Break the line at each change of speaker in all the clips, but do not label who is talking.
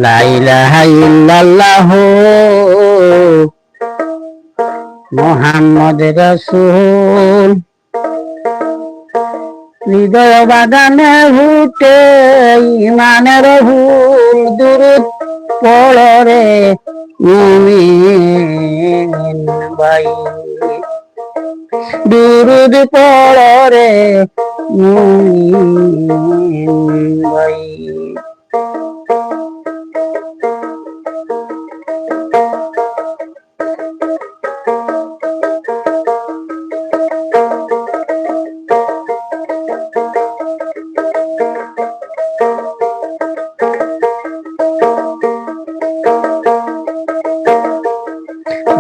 লা ইলাহা ইল্লাল্লাহ মুহাম্মদ রাসূল। হৃদয় বাগানে ফুটে ইমানের ফুল, দুরূদ পড়রে মুমিন ভাই, দুরূদ পড়রে মুমিন ভাই।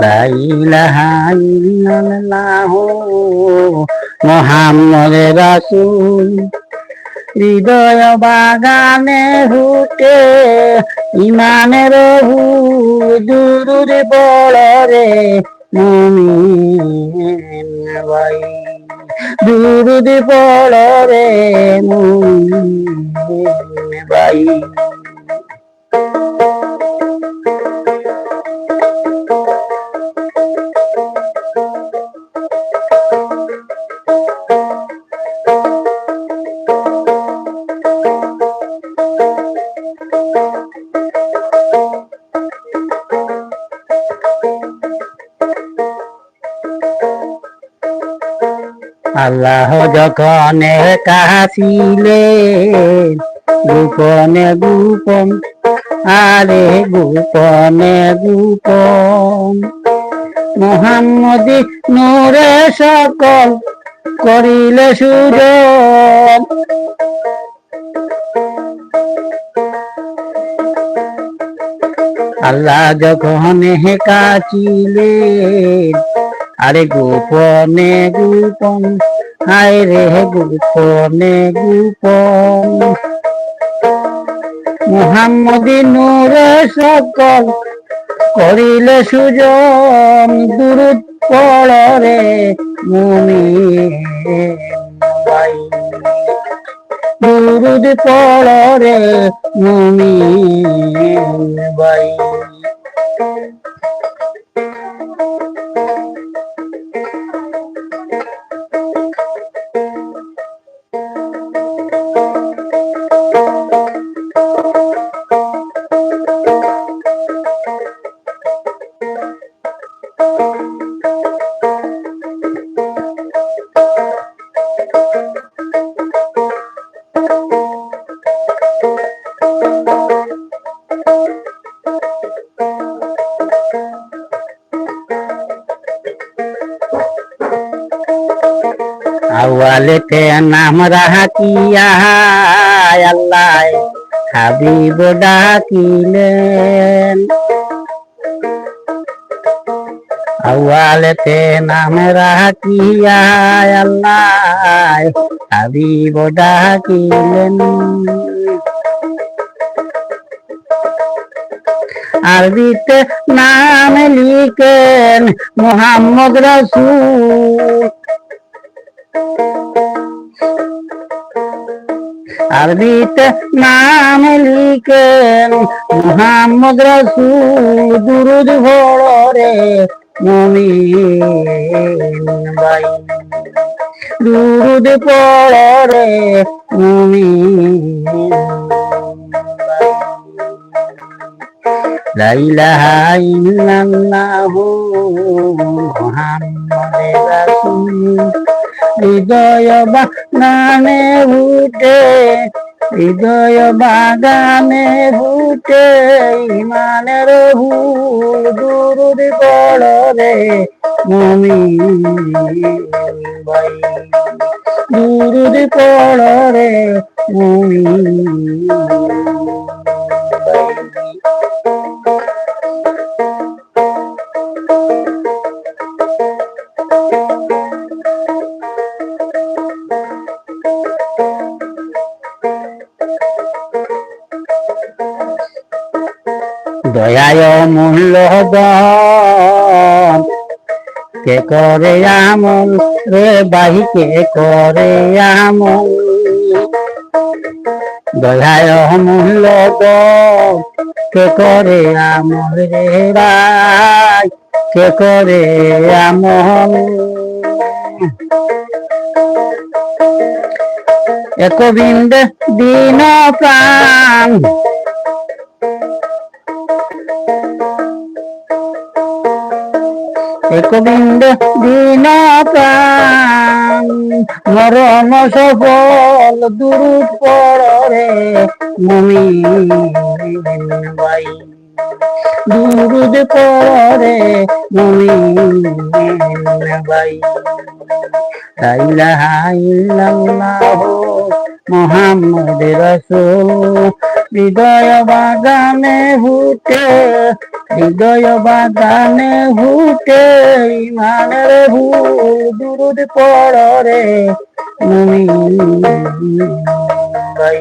লা ইলাহা ইল্লাল্লাহ মুহাম্মদ রাসূল। হৃদয় বাগানে ফুটে ইমানের ফুল, দুরূদ পড়রে মুমিন ভাই, দুরূদ পড়রে মুমিন ভাই। আল্লাহ যখন কাছিলেন গোপনে গোপন, আরে গোপনে গোপন, মুহাম্মদী নূরে সকল করিলে সুজন। আল্লাহ যখন কাছিলেন আরে গোপনে গোপন, হায় রে গোপনে গোপন, মুহাম্মদী নূরে সকল করিলে সুজন, দুরূদ পড়রে মুমিন ভাই, দুরূদ পড়রে মুমিন ভাই। আওয়ালেতে নাম রাখিয়া আল্লাহ হাবিব ডাকিলেন, আওয়ালেতে নাম রাখিয়া আল্লাহ হাবিব ডাকিলেন। আরবিতে নাম লিখেন মুহাম্মদ রাসূল, আরবিতে নাম লিখেন মুহাম্মদ রাসূল, দুরূদ পড়রে মুমিন ভাই, দুরূদ পড়রে মুমিন ভাই। লা ইলাহা ইল্লাল্লাহ মুহাম্মদ রাসূল। হৃদয় বাগানে ফুটে, হৃদয় বাগানে ফুটে ইমানের ফুল, দুরূদ পড়রে মুমিন ভাই, দুরূদ পড়রে মুমিন ভাই। দয়ায় মূল্যবান কে করে আমল রে ভাই, কে করে আমল, দয়ায় মূল্যবান কে করে আমল রে ভাই, কে করে আমল। এক বিন্দে দিন প্রাণ, এক বিন্দে দিন প্রাণ, মরণ সফল দুরূদ পড়ে মুমিন ভাই, দুরূদ পড়ে মুমিন ভাই। লা ইলাহা ইল্লাল্লাহ মুহাম্মদ রাসূল, হৃদয় বাগানে ফুটে, হৃদয় বাগানে ফুটে ইমানের ফুল, দুরূদ পড়ে মুমিন ভাই,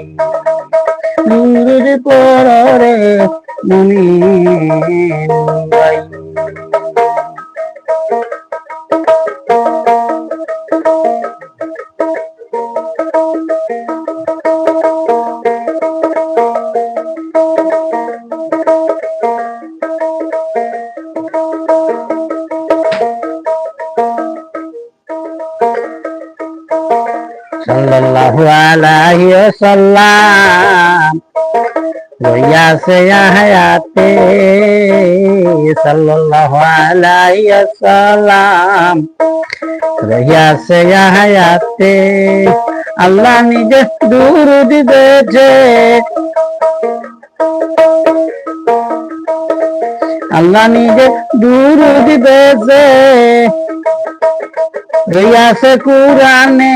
দুরূদ পড়ে মুমিন ভাই। সাল্লাল্লাহু আলাইহি ওয়াসাল্লাম রইয়াছে হায়াতে, সাল্লাল্লাহু আলাইহি ওয়াসাল্লাম রইয়াছে হায়াতে। আল্লাহ নিজে দুরূদ দিয়েছে, আল্লাহ নিজে দুরূদ দিয়েছে, রইয়াছে কুরআনে